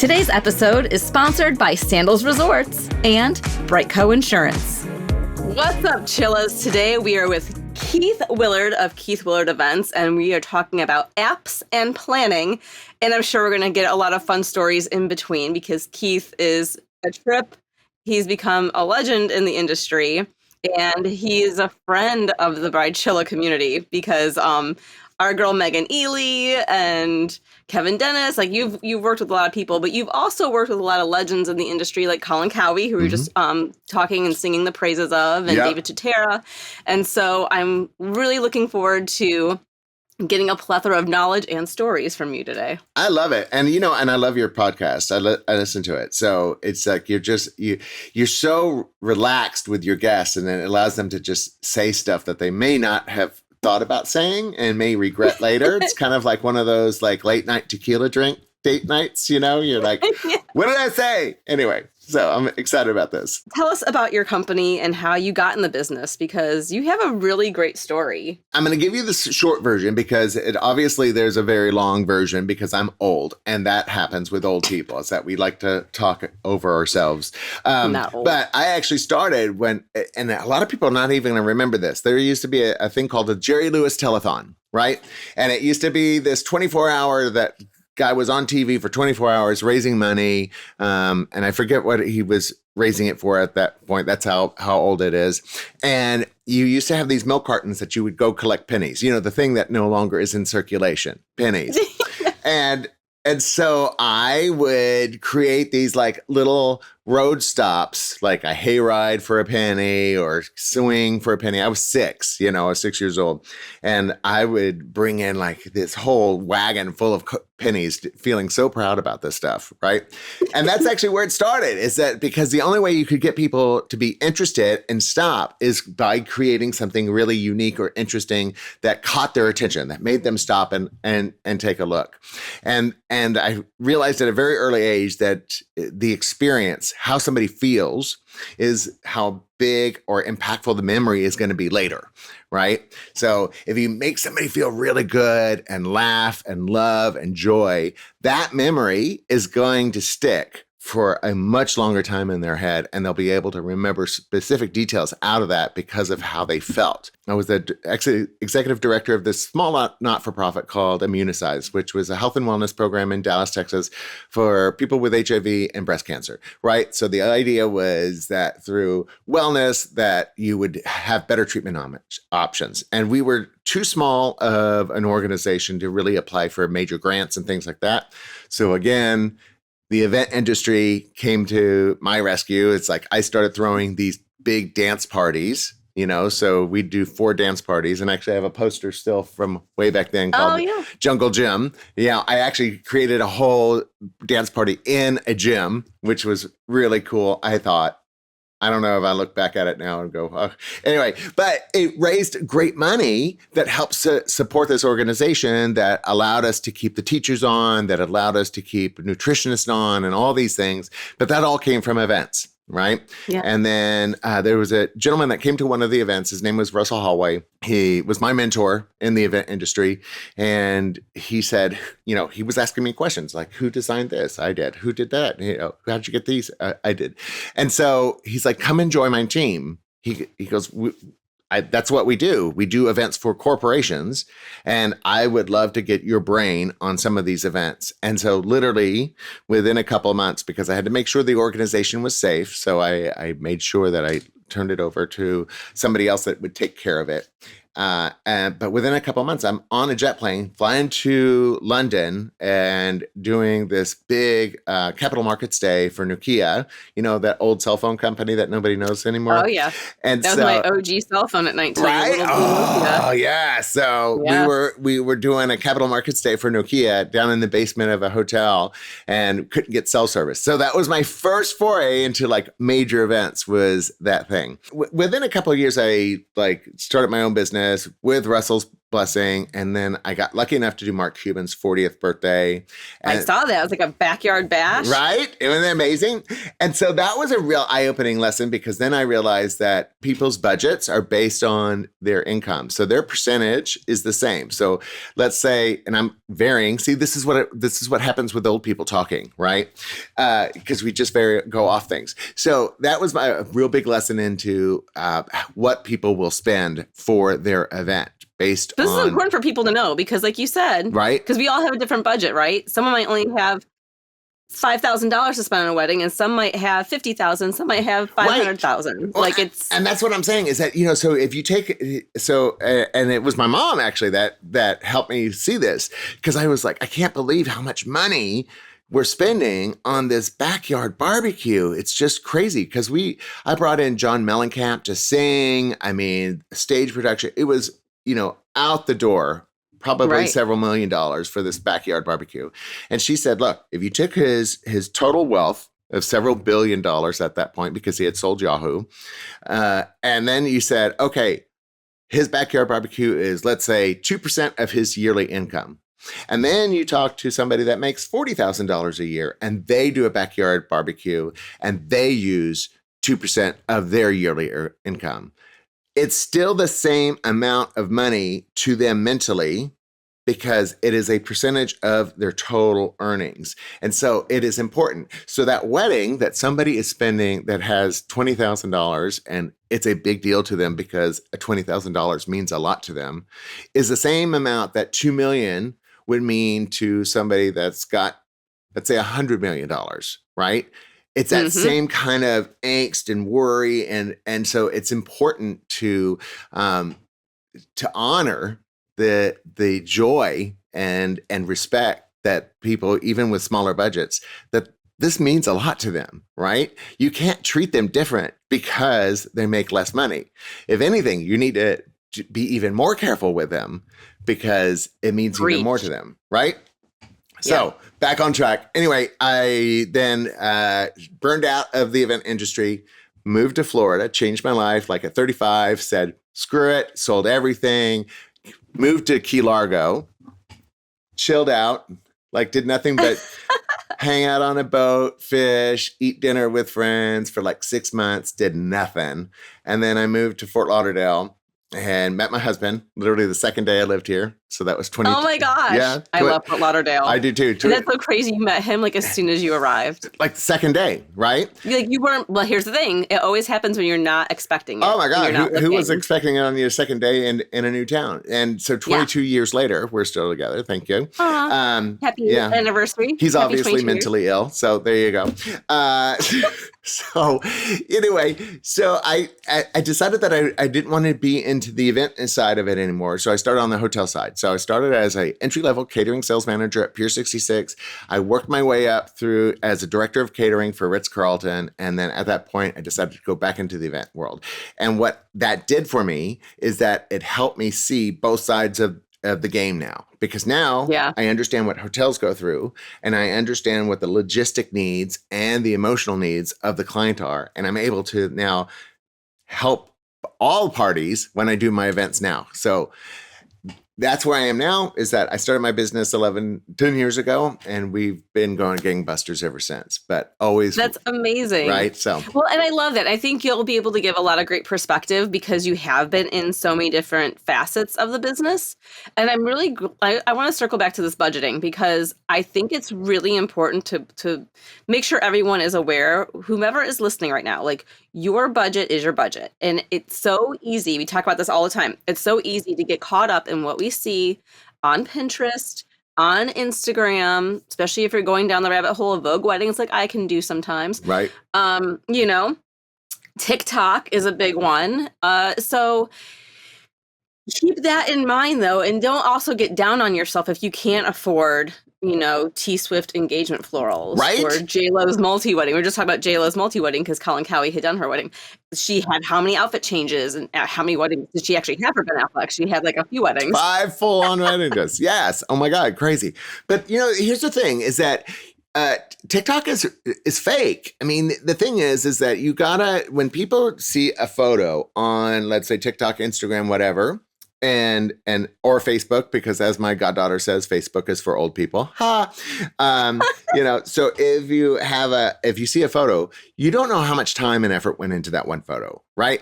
Today's episode is sponsored by Sandals Resorts and Brightco Insurance. What's up, Chillas? Today we are with Keith Willard of Keith Willard Events, and we are talking about apps and planning. And I'm sure we're going to get a lot of fun stories in between because Keith is a trip. He's become a legend in the industry, and he's a friend of the Bridechilla community because our girl Megan Ely and Kevin Dennis, like you've worked with a lot of people, but you've also worked with a lot of legends in the industry, like Colin Cowie, who we were just talking and singing the praises of, and David Tutera. And so I'm really looking forward to getting a plethora of knowledge and stories from you today. I love it. And, and I love your podcast. I listen to it. So it's like you're so relaxed with your guests, and it allows them to just say stuff that they may not have thought about saying and may regret later. It's kind of like one of those like late night tequila drink date nights, you're like, What did I say? Anyway, so I'm excited about this. Tell us about your company and how you got in the business, because you have a really great story. I'm going to give you the short version because obviously there's a very long version because I'm old, and that happens with old people. It's that we like to talk over ourselves. Not old. But I actually started when, and a lot of people are not even going to remember this. There used to be a thing called the Jerry Lewis Telethon, right? And it used to be this 24-hour that guy was on TV for 24 hours raising money. And I forget what he was raising it for at that point. That's how old it is. And you used to have these milk cartons that you would go collect pennies, the thing that no longer is in circulation, pennies. And so I would create these like little road stops, like a hayride for a penny or swing for a penny. I was 6, I was 6 years old. And I would bring in like this whole wagon full of pennies, feeling so proud about this stuff, right? And that's actually where it started, is that because the only way you could get people to be interested and stop is by creating something really unique or interesting that caught their attention, that made them stop and take a look. And I realized at a very early age that the experience, how somebody feels, is how big or impactful the memory is going to be later, right? So if you make somebody feel really good and laugh and love and joy, that memory is going to stick for a much longer time in their head, and they'll be able to remember specific details out of that because of how they felt. I was the executive director of this small not-for-profit called Immunicize, which was a health and wellness program in Dallas, Texas for people with HIV and breast cancer, right? So the idea was that through wellness that you would have better treatment options. And we were too small of an organization to really apply for major grants and things like that. So again, the event industry came to my rescue. It's like I started throwing these big dance parties, so we'd do 4 dance parties. And actually I have a poster still from way back then called Jungle Gym. Yeah, I actually created a whole dance party in a gym, which was really cool, I thought. I don't know if I look back at it now and go, oh. Anyway, but it raised great money that helps support this organization, that allowed us to keep the teachers on, that allowed us to keep nutritionists on and all these things. But that all came from events, right? Yeah. And then there was a gentleman that came to one of the events. His name was Russell Hallway. He was my mentor in the event industry. And he said, he was asking me questions like, who designed this? I did. Who did that? How'd you get these? I did. And so he's like, come and join my team. He goes, that's what we do. We do events for corporations, and I would love to get your brain on some of these events. And so literally within a couple of months, because I had to make sure the organization was safe, so I made sure that I turned it over to somebody else that would take care of it. But within a couple of months, I'm on a jet plane flying to London and doing this big capital markets day for Nokia, that old cell phone company that nobody knows anymore. Oh, yeah. And that was my OG cell phone at 19. Right? Oh, yeah. So we were doing a capital markets day for Nokia down in the basement of a hotel and couldn't get cell service. So that was my first foray into like major events, was that thing. Within a couple of years, I started my own business with Russell's blessing. And then I got lucky enough to do Mark Cuban's 40th birthday. I saw that. It was like a backyard bash. Right? Isn't that amazing? And so that was a real eye-opening lesson, because then I realized that people's budgets are based on their income. So their percentage is the same. So let's say, and I'm varying. See, this is what happens with old people talking, right? Because we just go off things. So that was my real big lesson into what people will spend for their event. This is important for people to know, because like you said, right? Because we all have a different budget, right? Someone might only have $5,000 to spend on a wedding, and some might have $50,000, some might have $500,000. Right. Well, and that's what I'm saying is that, so if you take, and it was my mom actually that helped me see this, because I was like, I can't believe how much money we're spending on this backyard barbecue. It's just crazy, because I brought in John Mellencamp to sing. I mean, stage production. It was, out the door, probably several $1 million for this backyard barbecue. And she said, look, if you took his total wealth of several $1 billion at that point, because he had sold Yahoo, and then you said, okay, his backyard barbecue is, let's say, 2% of his yearly income. And then you talk to somebody that makes $40,000 a year, and they do a backyard barbecue, and they use 2% of their yearly income. It's still the same amount of money to them mentally, because it is a percentage of their total earnings. And so it is important. So that wedding that somebody is spending that has $20,000, and it's a big deal to them because $20,000 means a lot to them, is the same amount that $2 million would mean to somebody that's got, let's say, $100 million, right? It's that same kind of angst and worry. And so it's important to honor the joy and respect that people, even with smaller budgets, that this means a lot to them, right? You can't treat them different because they make less money. If anything, you need to be even more careful with them, because it means even more to them, right? So back on track. Anyway, I then burned out of the event industry, moved to Florida, changed my life like at 35, said, screw it, sold everything, moved to Key Largo, chilled out, like did nothing but hang out on a boat, fish, eat dinner with friends for like 6 months, did nothing. And then I moved to Fort Lauderdale and met my husband literally the second day I lived here. So that was 20. Oh my gosh. Yeah. I love Fort Lauderdale. I do too. And that's so crazy. You met him like as soon as you arrived. Like the second day, right? You weren't, well, here's the thing. It always happens when you're not expecting it. Oh my God. Who was expecting it on your second day in a new town? And so 22 years later, we're still together. Thank you. Happy anniversary. He's Happy obviously mentally ill. So there you go. So anyway, so I decided that I didn't want to be into the event side of it anymore. So I started on the hotel side. So I started as a entry-level catering sales manager at Pier 66. I worked my way up through as a director of catering for Ritz-Carlton. And then at that point, I decided to go back into the event world. And what that did for me is that it helped me see both sides of the game now, because now I understand what hotels go through, and I understand what the logistic needs and the emotional needs of the client are. And I'm able to now help all parties when I do my events now. So that's where I am now, is that I started my business 10 years ago, and we've been going gangbusters ever since, but always. That's amazing. Right. So, well, and I love that. I think you'll be able to give a lot of great perspective because you have been in so many different facets of the business. And I'm really, I want to circle back to this budgeting, because I think it's really important to make sure everyone is aware, whomever is listening right now, like your budget is your budget. And it's so easy. We talk about this all the time. It's so easy to get caught up in what we see on Pinterest, on Instagram, especially if you're going down the rabbit hole of Vogue weddings like I can do sometimes. Right. TikTok is a big one. So keep that in mind, though, and don't also get down on yourself if you can't afford, T Swift engagement florals, right? Or J-Lo's multi-wedding. We're just talking about J-Lo's multi-wedding because Colin Cowie had done her wedding. She had how many outfit changes, and how many weddings did she actually have for Ben Affleck? She had like a few weddings. 5 full-on weddings. Yes. Oh my God, crazy. But here's the thing: is that TikTok is fake. I mean, the thing is that you gotta, when people see a photo on, let's say, TikTok, Instagram, whatever, or Facebook, because as my goddaughter says, Facebook is for old people. Ha. So if you see a photo, you don't know how much time and effort went into that one photo, right?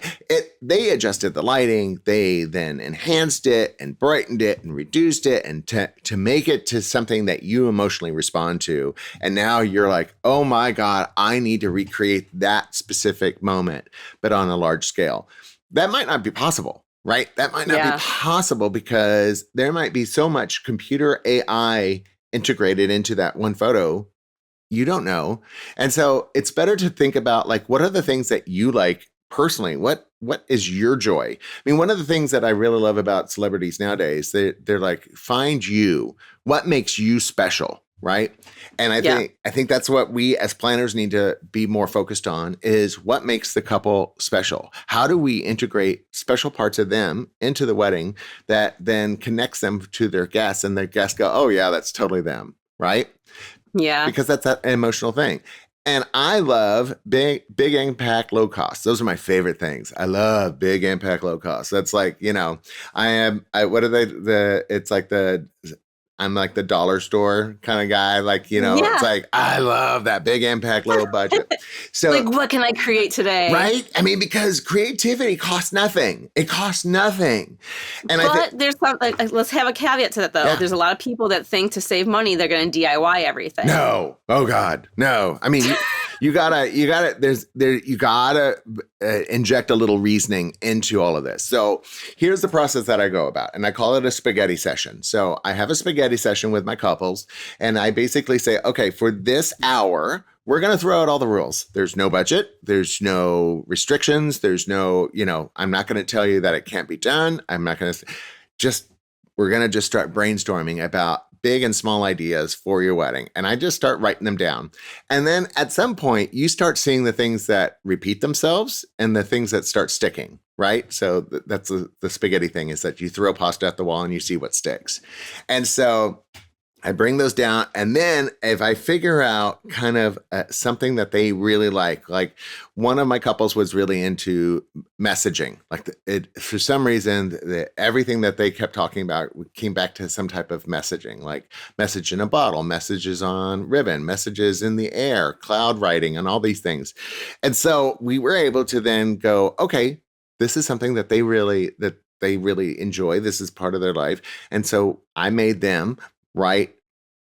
They adjusted the lighting, they then enhanced it and brightened it and reduced it and to make it to something that you emotionally respond to. And now you're like, oh my God, I need to recreate that specific moment, but on a large scale. That might not be possible. Right? That might not be possible because there might be so much computer AI integrated into that one photo. You don't know. And so it's better to think about like, what are the things that you like personally? What is your joy? I mean, one of the things that I really love about celebrities nowadays, they're like, find you. What makes you special? Right. And I think that's what we as planners need to be more focused on is what makes the couple special. How do we integrate special parts of them into the wedding that then connects them to their guests and their guests go, oh yeah, that's totally them. Right. Yeah. Because that's an emotional thing. And I love big impact, low cost. Those are my favorite things. I love big impact, low cost. That's like, I'm like the dollar store kind of guy. Like, It's like, I love that big impact, low budget. So like, what can I create today? Right? I mean, because creativity costs nothing. It costs nothing. And there's let's have a caveat to that though. Yeah. There's a lot of people that think to save money, they're going to DIY everything. No. Oh God. No. I mean, you gotta inject a little reasoning into all of this. So here's the process that I go about, and I call it a spaghetti session. So I have a spaghetti session with my couples, and I basically say, okay, for this hour, we're going to throw out all the rules. There's no budget. There's no restrictions. There's no, I'm not going to tell you that it can't be done. I'm not going to we're going to just start brainstorming about big and small ideas for your wedding. And I just start writing them down. And then at some point, you start seeing the things that repeat themselves and the things that start sticking, right? So that's the spaghetti thing, is that you throw pasta at the wall and you see what sticks. And so I bring those down. And then if I figure out kind of something that they really like one of my couples was really into messaging. Like for some reason, everything that they kept talking about came back to some type of messaging, like message in a bottle, messages on ribbon, messages in the air, cloud writing, and all these things. And so we were able to then go, okay, this is something that they really enjoy. This is part of their life. And so I made them write,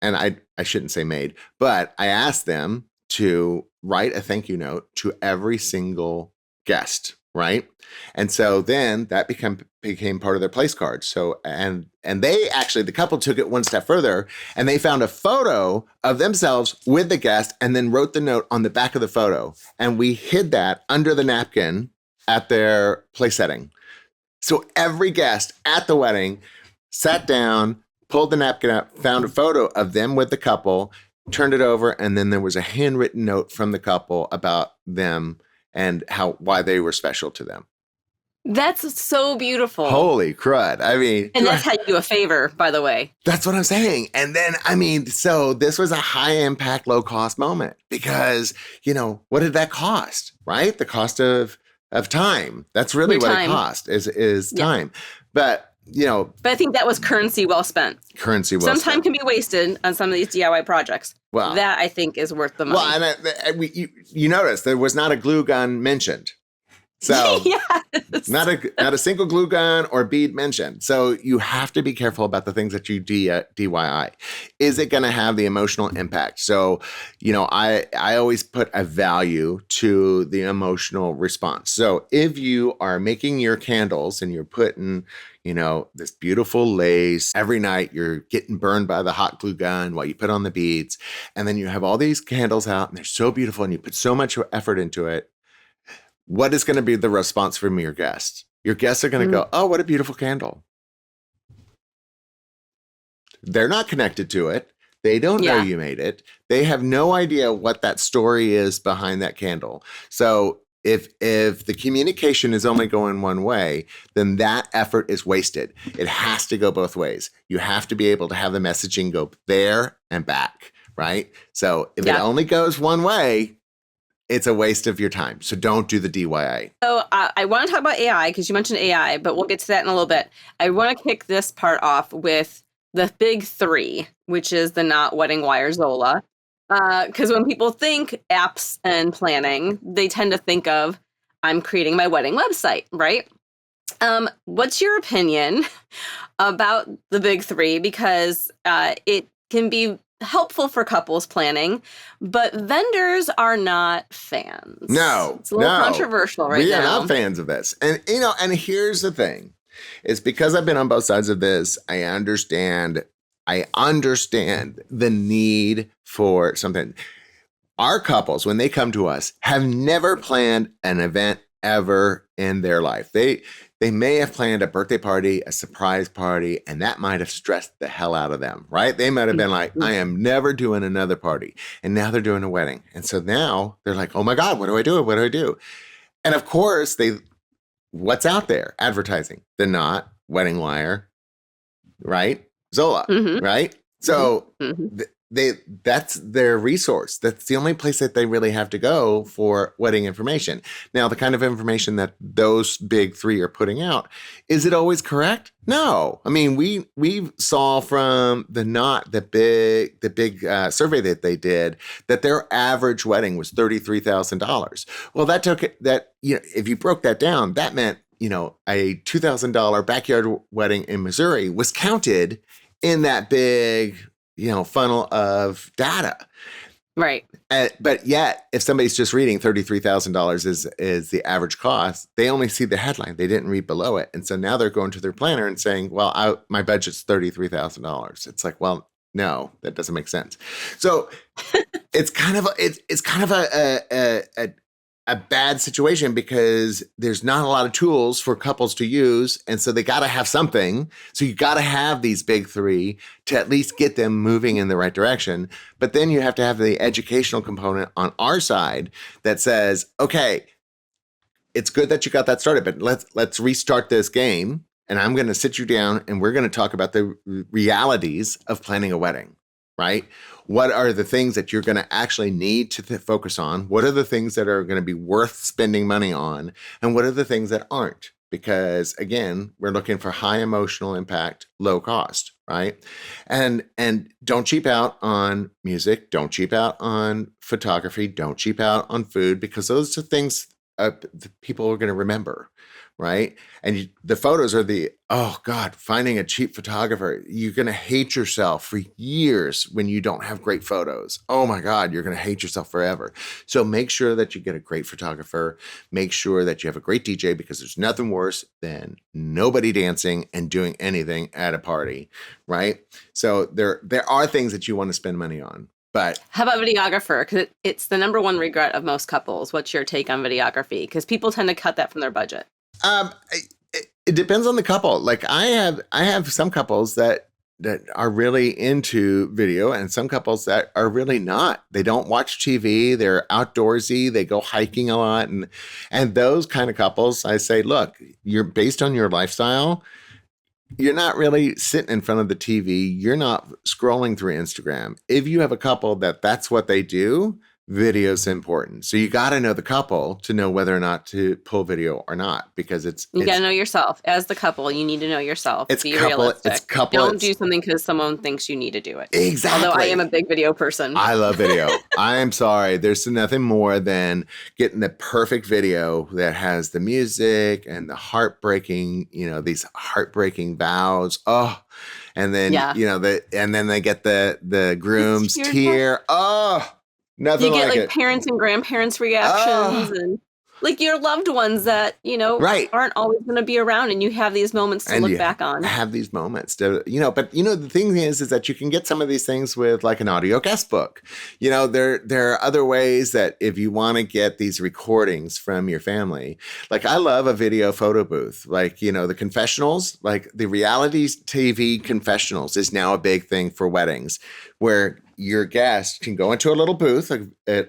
and I shouldn't say made, but I asked them to write a thank you note to every single guest, right? And so then that became part of their place card. So and they actually, the couple took it one step further, and they found a photo of themselves with the guest and then wrote the note on the back of the photo. And we hid that under the napkin at their place setting. So every guest at the wedding sat down, pulled the napkin up, found a photo of them with the couple, turned it over, and then there was a handwritten note from the couple about them and why they were special to them. That's so beautiful. Holy crud. I mean. And that's how you do a favor, by the way. That's what I'm saying. And then, so this was a high impact, low cost moment because, what did that cost, right? The cost of time. That's really what it cost is time. But I think that was currency well spent. Some time can be wasted on some of these DIY projects. Well, that I think is worth the money. Well, and you notice there was not a glue gun mentioned. So yes. not a single glue gun or bead mentioned. So you have to be careful about the things that you DIY. Is it going to have the emotional impact? So, I always put a value to the emotional response. So if you are making your candles and you're putting, this beautiful lace, every night you're getting burned by the hot glue gun while you put on the beads, and then you have all these candles out and they're so beautiful and you put so much effort into it. What is going to be the response from your guests? Your guests are going to go, oh, what a beautiful candle. They're not connected to it. They don't know you made it. They have no idea what that story is behind that candle. So if the communication is only going one way, then that effort is wasted. It has to go both ways. You have to be able to have the messaging go there and back, right? So if it only goes one way, it's a waste of your time. So don't do the DIY. So I want to talk about AI because you mentioned AI, but we'll get to that in a little bit. I want to kick this part off with the big three, which is the Knot, Wedding Wire, Zola. Because when people think apps and planning, they tend to think of, I'm creating my wedding website, right? What's your opinion about the big three? Because it can be helpful for couples planning, but vendors are not fans. No, it's a little controversial right now. We are not fans of this. And, and here's the thing. It's because I've been on both sides of this, I understand the need for something. Our couples, when they come to us, have never planned an event ever in their life. They may have planned a birthday party, a surprise party, and that might have stressed the hell out of them, right? They might have been like, I am never doing another party. And now they're doing a wedding. And so now they're like, oh my God, what do I do? What do I do? And of course, what's out there? Advertising. The Knot, Wedding Wire, right? Zola, right? So that's their resource. That's the only place that they really have to go for wedding information. Now, the kind of information that those big three are putting out, is it always correct? No. I mean, we saw from the Knot, the big survey that they did, that their average wedding was $33,000. Well, if you broke that down, that meant, a $2,000 backyard wedding in Missouri was counted in that big, funnel of data. Right. But yet, if somebody's just reading $33,000 is the average cost, they only see the headline. They didn't read below it. And so now they're going to their planner and saying, well, my budget's $33,000. It's like, well, no, that doesn't make sense. So it's kind of a bad situation because there's not a lot of tools for couples to use. And so they got to have something. So you got to have these big three to at least get them moving in the right direction. But then you have to have the educational component on our side that says, okay, it's good that you got that started, but let's restart this game. And I'm going to sit you down and we're going to talk about the realities of planning a wedding, right? What are the things that you're going to actually need to focus on? What are the things that are going to be worth spending money on? And what are the things that aren't? Because again, we're looking for high emotional impact, low cost, right? And don't cheap out on music. Don't cheap out on photography. Don't cheap out on food, because those are things that people are going to remember, right? And the photos are oh God, finding a cheap photographer, you're going to hate yourself for years when you don't have great photos. Oh my God, you're going to hate yourself forever. So make sure that you get a great photographer. Make sure that you have a great DJ, because there's nothing worse than nobody dancing and doing anything at a party, right? So there are things that you want to spend money on. But how about videographer? Because it's the number one regret of most couples. What's your take on videography? Because people tend to cut that from their budget. It depends on the couple. Like I have some couples that are really into video, and some couples that are really not. They don't watch TV. They're outdoorsy. They go hiking a lot, and those kind of couples, I say, look, you're based on your lifestyle. You're not really sitting in front of the TV. You're not scrolling through Instagram. If you have a couple that's what they do, video's important. So you got to know the couple to know whether or not to pull video or not, because you got to know yourself as the couple. You need to know yourself. Be realistic. Don't do something because someone thinks you need to do it. Exactly. Although I am a big video person. I love video. I'm sorry. There's nothing more than getting the perfect video that has the music and the heartbreaking, these heartbreaking vows. Oh, and then, and then they get the groom's tear. Oh, nothing you get like like parents and grandparents reactions and like your loved ones that, aren't always going to be around, and you have these moments to look back on. Have these moments to, but the thing is that you can get some of these things with like an audio guest book. There are other ways that if you want to get these recordings from your family, like I love a video photo booth, like, the confessionals, like the reality TV confessionals is now a big thing for weddings, where your guest can go into a little booth,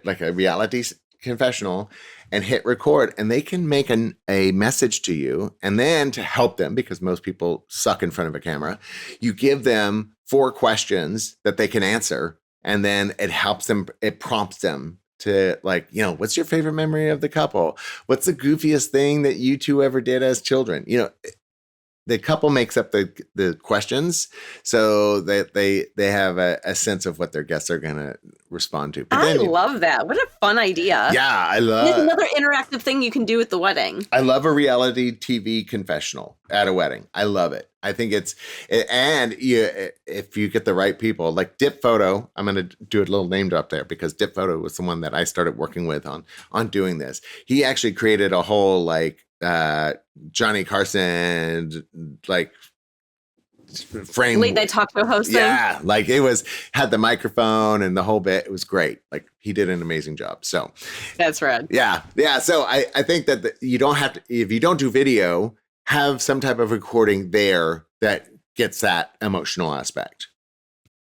like a reality confessional, and hit record, and they can make a message to you. And then to help them, because most people suck in front of a camera, you give them 4 questions that they can answer. And then it helps them, it prompts them to like, what's your favorite memory of the couple? What's the goofiest thing that you two ever did as children? The couple makes up the questions so that they have a sense of what their guests are going to respond to. But I love that. What a fun idea. Yeah, I It's love another interactive thing you can do at the wedding. I love a reality TV confessional at a wedding. I love it. I think if you get the right people, like Dip Photo, I'm going to do a little name drop there because Dip Photo was someone that I started working with on doing this. He actually created a whole Johnny Carson frame late night talk show host thing. Yeah, had the microphone and the whole bit. It was great. He did an amazing job. So that's rad. Yeah. So I think that you don't have to, if you don't do video, have some type of recording there that gets that emotional aspect.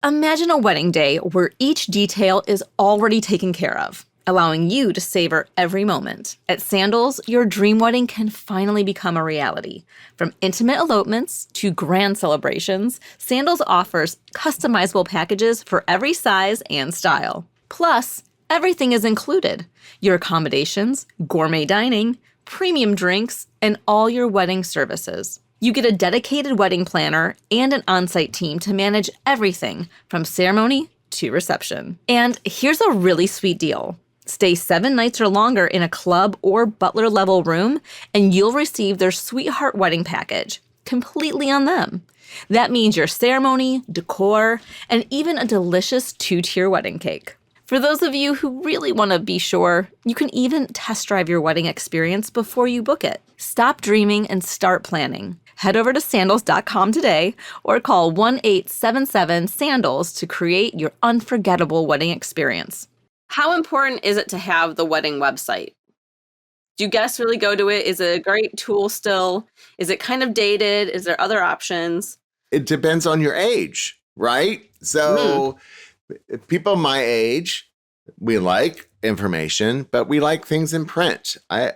Imagine a wedding day where each detail is already taken care of, allowing you to savor every moment. At Sandals, your dream wedding can finally become a reality. From intimate elopements to grand celebrations, Sandals offers customizable packages for every size and style. Plus, everything is included: your accommodations, gourmet dining, premium drinks, and all your wedding services. You get a dedicated wedding planner and an on-site team to manage everything from ceremony to reception. And here's a really sweet deal. Stay 7 nights or longer in a club or butler level room, and you'll receive their Sweetheart Wedding Package, completely on them. That means your ceremony, decor, and even a delicious 2-tier wedding cake. For those of you who really want to be sure, you can even test drive your wedding experience before you book it. Stop dreaming and start planning. Head over to sandals.com today or call 1-877-SANDALS to create your unforgettable wedding experience. How important is it to have the wedding website? Do guests really go to it? Is it a great tool still? Is it kind of dated? Is there other options? It depends on your age, right? So people my age, we like information, but we like things in print. I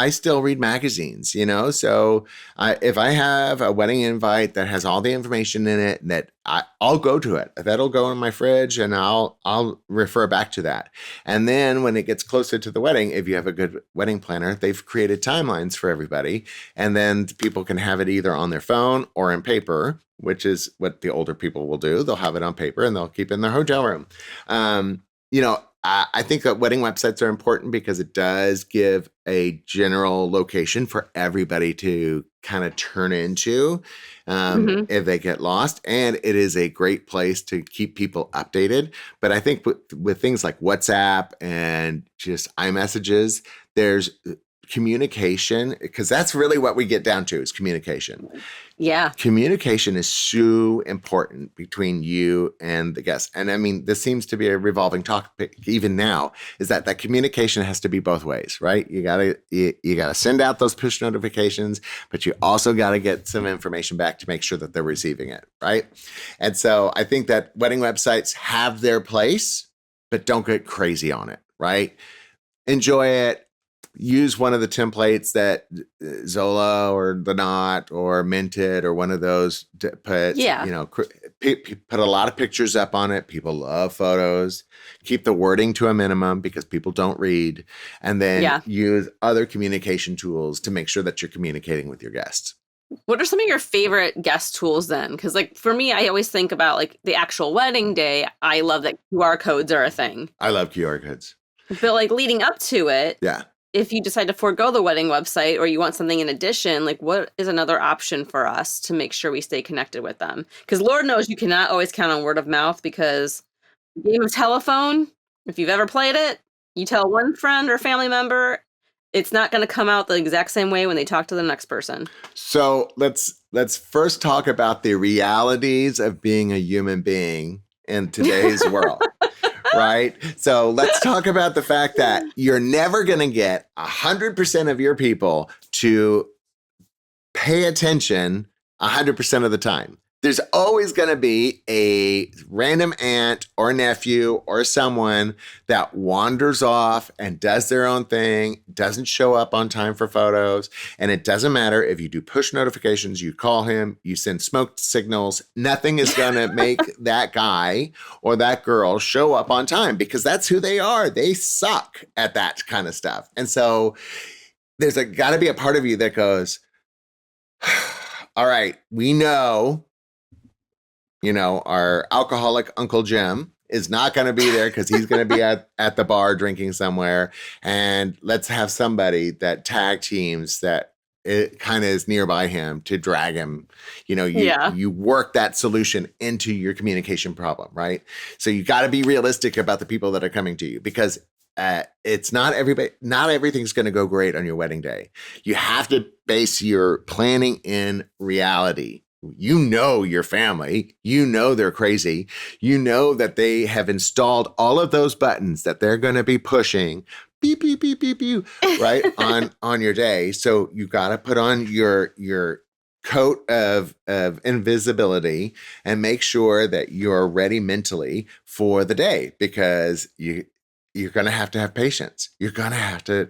still read magazines, so if I have a wedding invite that has all the information in it, that I'll go to it. That'll go in my fridge and I'll refer back to that. And then when it gets closer to the wedding, if you have a good wedding planner, they've created timelines for everybody. And then people can have it either on their phone or in paper, which is what the older people will do. They'll have it on paper and they'll keep it in their hotel room. I think that wedding websites are important because it does give a general location for everybody to kind of turn into if they get lost. And it is a great place to keep people updated. But I think with things like WhatsApp and just iMessages, there's communication, because that's really what we get down to is communication. Yeah. Communication is so important between you and the guest. And I mean, this seems to be a revolving topic even now, is that communication has to be both ways, right? You gotta send out those push notifications, but you also gotta get some information back to make sure that they're receiving it, right? And so I think that wedding websites have their place, but don't get crazy on it, right? Enjoy it. Use one of the templates that Zola or The Knot or Minted or one of those put, put a lot of pictures up on it. People love photos. Keep the wording to a minimum because people don't read. And then use other communication tools to make sure that you're communicating with your guests. What are some of your favorite guest tools then? Because for me, I always think about the actual wedding day. I love that QR codes are a thing. I love QR codes. But leading up to it. Yeah. If you decide to forego the wedding website or you want something in addition, what is another option for us to make sure we stay connected with them? Because Lord knows you cannot always count on word of mouth, because the game of telephone, if you've ever played it, you tell one friend or family member, it's not going to come out the exact same way when they talk to the next person. So let's first talk about the realities of being a human being in today's world. Right? So let's talk about the fact that you're never going to get 100% of your people to pay attention 100% of the time. There's always going to be a random aunt or nephew or someone that wanders off and does their own thing, doesn't show up on time for photos. And it doesn't matter if you do push notifications, you call him, you send smoke signals, nothing is going to make that guy or that girl show up on time because that's who they are. They suck at that kind of stuff. And so there's got to be a part of you that goes, all right, we know, our alcoholic Uncle Jim is not going to be there because he's going to be at the bar drinking somewhere. And let's have somebody that tag teams that it kind of is nearby him to drag him. You work that solution into your communication problem, right? So you got to be realistic about the people that are coming to you because it's not everybody, not everything's going to go great on your wedding day. You have to base your planning in reality. Your family, they're crazy. That they have installed all of those buttons that they're going to be pushing beep, beep, beep, beep, beep, right on your day. So you got to put on your coat of invisibility and make sure that you're ready mentally for the day because you're going to have patience. You're going to have to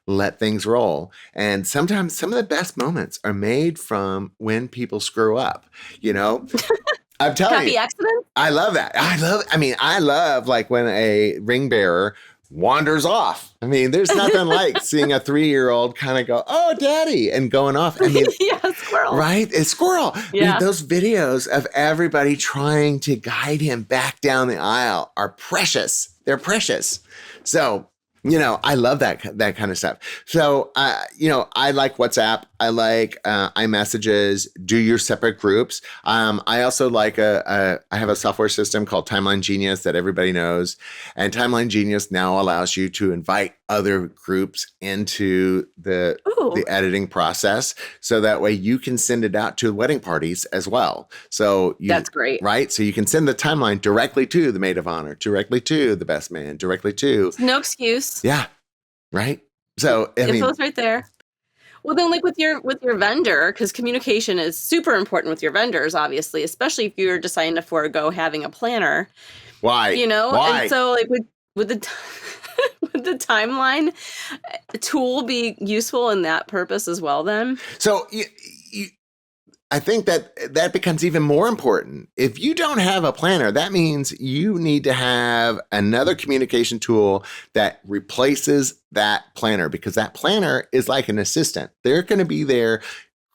let things roll. And sometimes some of the best moments are made from when people screw up, I'm telling Happy you. accident? I love that. I love when a ring bearer wanders off. There's nothing like seeing a 3-year-old kind of go, oh, daddy, and going off. Yeah, squirrel. Right? It's squirrel. Yeah. Those videos of everybody trying to guide him back down the aisle are precious. They're precious. So, I love that kind of stuff. So, I like WhatsApp. I like iMessages. Do your separate groups. I also like I have a software system called Timeline Genius that everybody knows. And Timeline Genius now allows you to invite other groups into the editing process. So that way you can send it out to wedding parties as well. So that's great. Right? So you can send the timeline directly to the maid of honor, directly to the best man, directly to... No excuse. Yeah. Right. So info's right there. Well, then, with your vendor, because communication is super important with your vendors, obviously, especially if you're deciding to forego having a planner. Why? Why? And so with the would the timeline tool be useful in that purpose as well? Then. So I think that becomes even more important. If you don't have a planner, that means you need to have another communication tool that replaces that planner because that planner is like an assistant. They're going to be there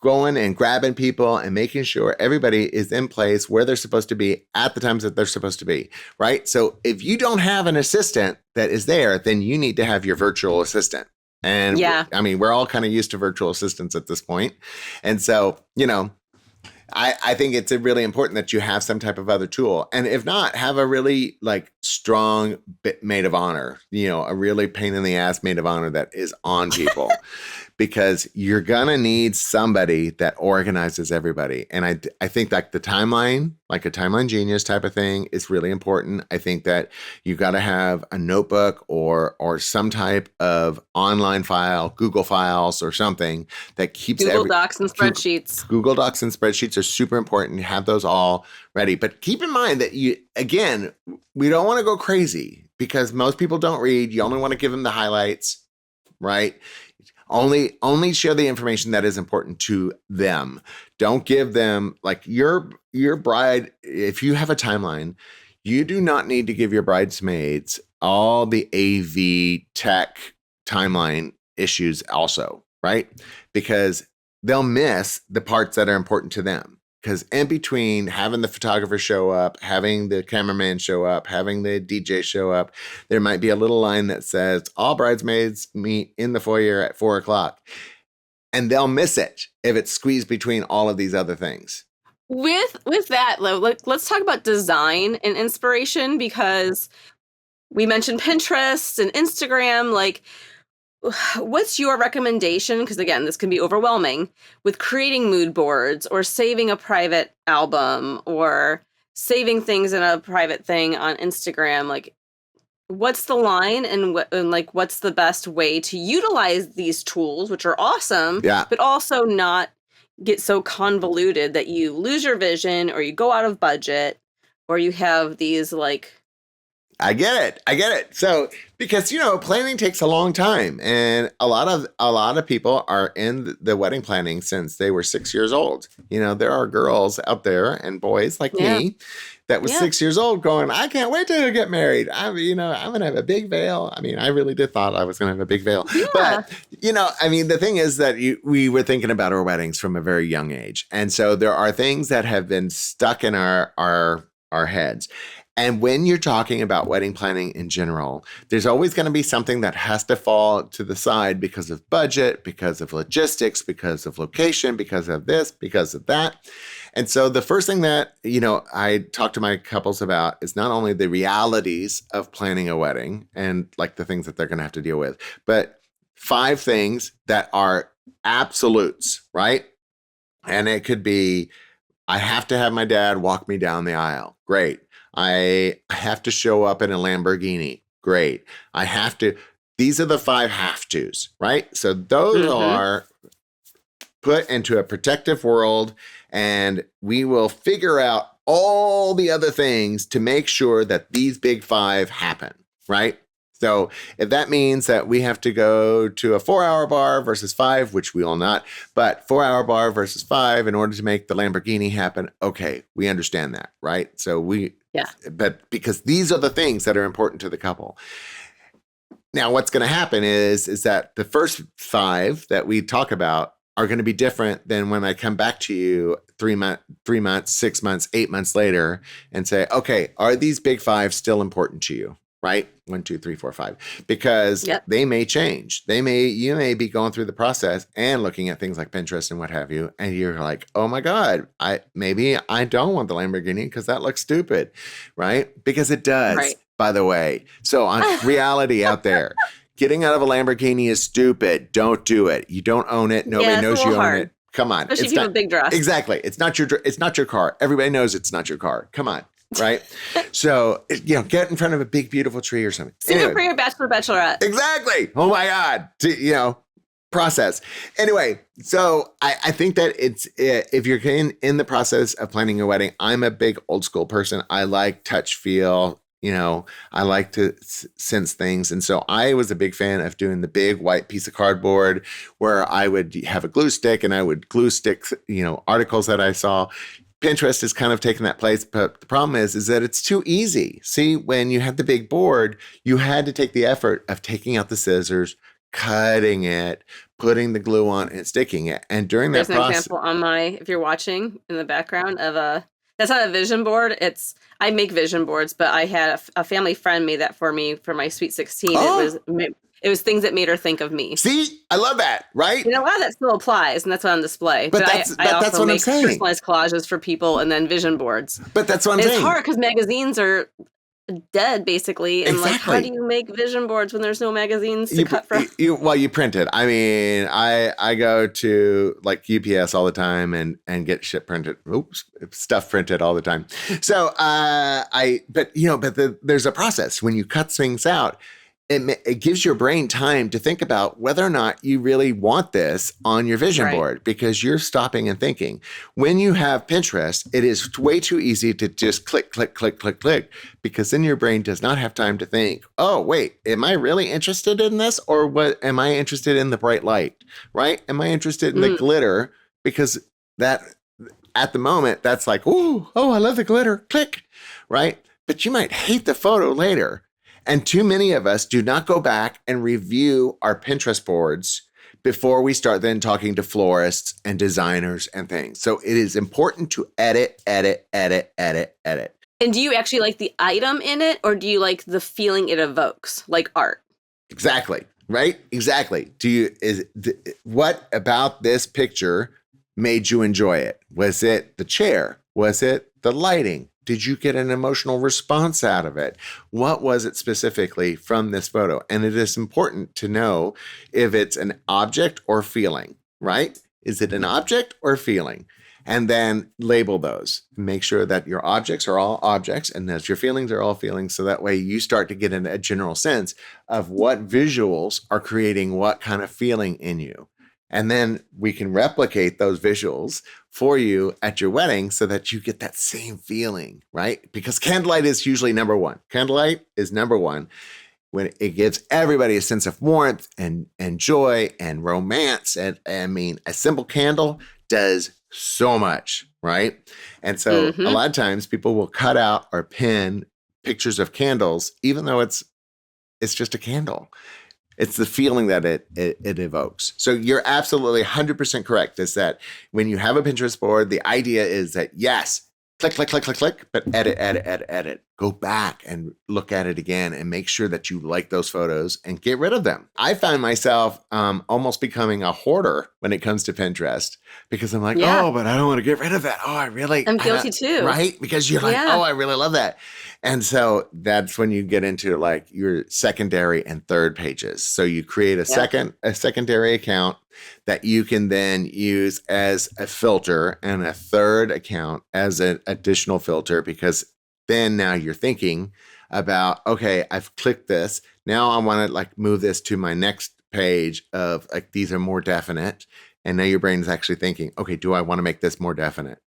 going and grabbing people and making sure everybody is in place where they're supposed to be at the times that they're supposed to be, right? So if you don't have an assistant that is there, then you need to have your virtual assistant. And we're all kind of used to virtual assistants at this point. And so, I think it's really important that you have some type of other tool. And if not, have a really strong maid of honor, a really pain in the ass maid of honor that is on people because you're going to need somebody that organizes everybody. And I think the timeline, like a Timeline Genius type of thing is really important. I think that you got to have a notebook or some type of online file, Google Files or something that keeps Google Docs and spreadsheets. Google Docs and spreadsheets are super important. Have those all ready. But keep in mind that we don't want to go crazy because most people don't read. You only want to give them the highlights, right? Only share the information that is important to them. Don't give them your bride. If you have a timeline, you do not need to give your bridesmaids all the AV tech timeline issues also, right? Because they'll miss the parts that are important to them. Because in between having the photographer show up, having the cameraman show up, having the DJ show up, there might be a little line that says, all bridesmaids meet in the foyer at 4:00. And they'll miss it if it's squeezed between all of these other things. With that, let's talk about design and inspiration because we mentioned Pinterest and Instagram. What's your recommendation? Because again, this can be overwhelming with creating mood boards or saving a private album or saving things in a private thing on Instagram. What's the line and what's the best way to utilize these tools, which are awesome, but also not get so convoluted that you lose your vision or you go out of budget or you have these like. I get it. So, because, planning takes a long time, and a lot of people are in the wedding planning since they were 6 years old. There are girls out there and boys like me that was 6 years old going, I can't wait to get married. I'm going to have a big veil. I mean, I really did thought I was going to have a big veil. Yeah. But, the thing is that we were thinking about our weddings from a very young age. And so there are things that have been stuck in our heads. And when you're talking about wedding planning in general, there's always going to be something that has to fall to the side because of budget, because of logistics, because of location, because of this, because of that. And so the first thing that, I talk to my couples about is not only the realities of planning a wedding and like the things that they're going to have to deal with, but 5 things that are absolutes, right? And it could be, I have to have my dad walk me down the aisle. Great. I have to show up in a Lamborghini. Great. These are the 5 have tos, right? So those are put into a protective world, and we will figure out all the other things to make sure that these big 5 happen, right? So if that means that we have to go to a 4-hour bar versus 5, which we will not, but 4-hour bar versus 5 in order to make the Lamborghini happen, okay, we understand that, right? So but because these are the things that are important to the couple. Now, what's going to happen is that the first 5 that we talk about are going to be different than when I come back to you 3 months, 6 months, 8 months later and say, okay, are these big 5 still important to you? Right? 1, 2, 3, 4, 5, because they may change. You may be going through the process and looking at things like Pinterest and what have you. And you're like, oh my God, maybe I don't want the Lamborghini because that looks stupid. Right? Because it does, by the way. So on reality out there, getting out of a Lamborghini is stupid. Don't do it. You don't own it. Nobody knows you own it. Come on. Especially if you have a big dress. Exactly. It's not your car. Everybody knows it's not your car. Come on. Right. So, get in front of a big, beautiful tree or something. Save it for your bachelorette. Exactly. Oh my God. Process. Anyway, so I think that it's, if you're in the process of planning a wedding, I'm a big old school person. I like touch, feel, I like to sense things. And so I was a big fan of doing the big white piece of cardboard where I would have a glue stick and I would glue stick, articles that I saw. Pinterest has kind of taken that place, but the problem is that it's too easy. See, when you had the big board, you had to take the effort of taking out the scissors, cutting it, putting the glue on, and sticking it. And during that process, there's an example on if you're watching in the background of that's not a vision board. I make vision boards, but I had a family friend made that for me for my Sweet 16. It was things that made her think of me. See, I love that, right? A lot of that still applies, and that's on display. But I also make personalized collages for people and then vision boards. But that's what I'm saying. It's hard because magazines are dead, basically. And how do you make vision boards when there's no magazines to cut from? You print it. I mean, I go to like UPS all the time and get shit printed. Stuff printed all the time. So there's a process when you cut things out. It gives your brain time to think about whether or not you really want this on your vision board because you're stopping and thinking. When you have Pinterest, it is way too easy to just click, click, click, click, click, because then your brain does not have time to think, oh, wait, am I really interested in this? Or what? Am I interested in the bright light, right? Am I interested in the glitter? Because that at the moment, that's like, oh, I love the glitter, click, right? But you might hate the photo later. And too many of us do not go back and review our Pinterest boards before we start then talking to florists and designers and things. So it is important to edit. And do you actually like the item in it, or do you like the feeling it evokes, like art? Exactly. Right? Exactly. What about this picture made you enjoy it? Was it the chair? Was it the lighting? Did you get an emotional response out of it? What was it specifically from this photo? And it is important to know if it's an object or feeling, right? Is it an object or feeling? And then label those. Make sure that your objects are all objects and that your feelings are all feelings. So that way you start to get a general sense of what visuals are creating what kind of feeling in you. And then we can replicate those visuals for you at your wedding so that you get that same feeling, right? Because candlelight is usually number one. Candlelight is number one when it gives everybody a sense of warmth and joy and romance. And I mean, a simple candle does so much, right? And so a lot of times people will cut out or pin pictures of candles, even though it's just a candle. It's the feeling that it evokes. So you're absolutely 100% correct. Is that when you have a Pinterest board, the idea is that yes, click, click, click, click, click, but edit. Go back and look at it again and make sure that you like those photos and get rid of them. I find myself almost becoming a hoarder when it comes to Pinterest because I'm like, oh, but I don't want to get rid of that. Oh, I'm guilty too. Right? Because you're like, oh, I really love that. And so that's when you get into like your secondary and third pages. So you create a secondary account that you can then use as a filter and a third account as an additional filter, because then now you're thinking about, okay, I've clicked this. Now I want to like move this to my next page of like, these are more definite. And now your brain is actually thinking, okay, do I want to make this more definite?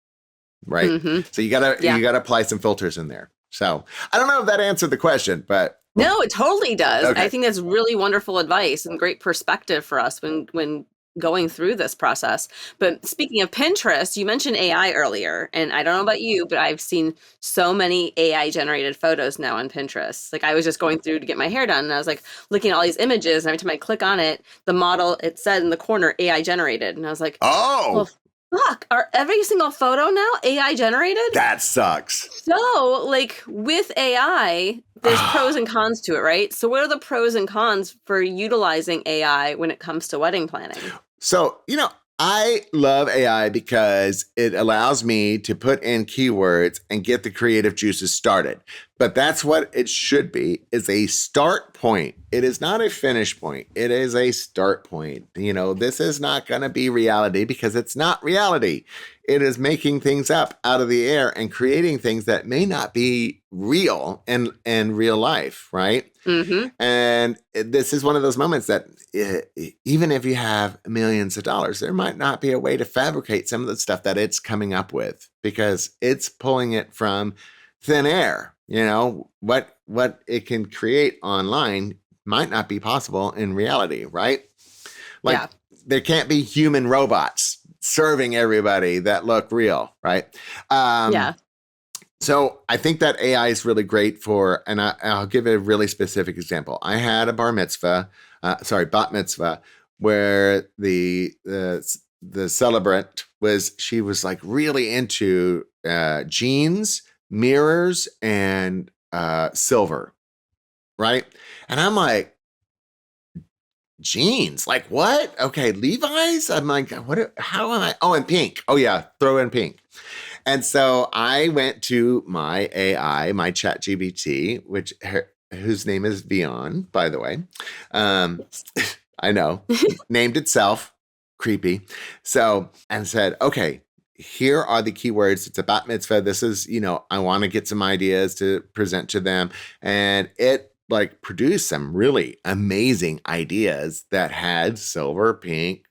Right. So you gotta apply some filters in there. So I don't know if that answered the question, but. No, it totally does. Okay. I think that's really wonderful advice and great perspective for us when going through this process. But speaking of Pinterest, you mentioned AI earlier, and I don't know about you, but I've seen so many AI generated photos now on Pinterest. Like I was just going through to get my hair done and I was like looking at all these images, and every time I click on it, the model, it said in the corner AI generated. And I was like, well, fuck, are every single photo now AI generated? That sucks. So like with AI, there's pros and cons to it, right? So what are the pros and cons for utilizing AI when it comes to wedding planning? So, I love AI because it allows me to put in keywords and get the creative juices started. But that's what it should be, is a start point. It is not a finish point. It is a start point. This is not going to be reality because it's not reality. It is making things up out of the air and creating things that may not be real in real life, right? And this is one of those moments that even if you have millions of dollars, there might not be a way to fabricate some of the stuff that it's coming up with because it's pulling it from thin air. What it can create online might not be possible in reality, right? Like there can't be human robots serving everybody that look real, right? So I think that AI is really great for, and I'll give a really specific example. I had a bat mitzvah, where the celebrant she was like really into jeans, mirrors, and silver, right? And I'm like, jeans, like what? Okay, Levi's. I'm like, how am I? Oh, and pink. Oh yeah, throw in pink. And so I went to my AI, my ChatGPT, whose name is Vion, by the way. I know, named itself, creepy. So, and said, okay, here are the keywords. It's a bat mitzvah. This is, I want to get some ideas to present to them. And it produced some really amazing ideas that had silver, pink,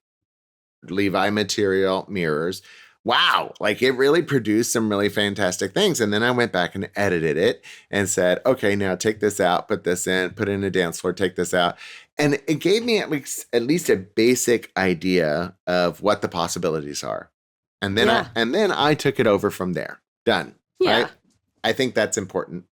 Levi material, mirrors. Wow. It really produced some really fantastic things. And then I went back and edited it and said, okay, now take this out, put this in, put in a dance floor, take this out. And it gave me at least a basic idea of what the possibilities are. And then I took it over from there. Done. Yeah. Right? I think that's important.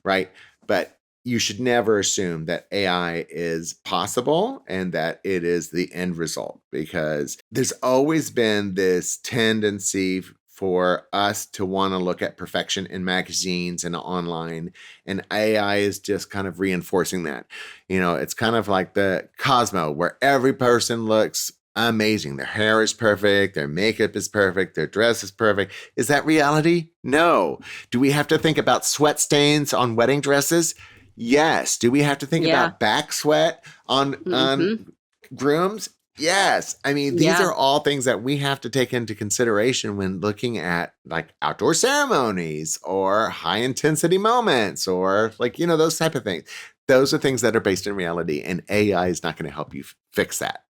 Right. But you should never assume that AI is possible and that it is the end result, because there's always been this tendency for us to want to look at perfection in magazines and online, and AI is just kind of reinforcing that. It's kind of like the Cosmo, where every person looks amazing. Their hair is perfect. Their makeup is perfect. Their dress is perfect. Is that reality? No. Do we have to think about sweat stains on wedding dresses? Yes. Do we have to think about back sweat on grooms? Yes. I mean, these are all things that we have to take into consideration when looking at outdoor ceremonies or high intensity moments or those type of things. Those are things that are based in reality, and AI is not going to help you fix that.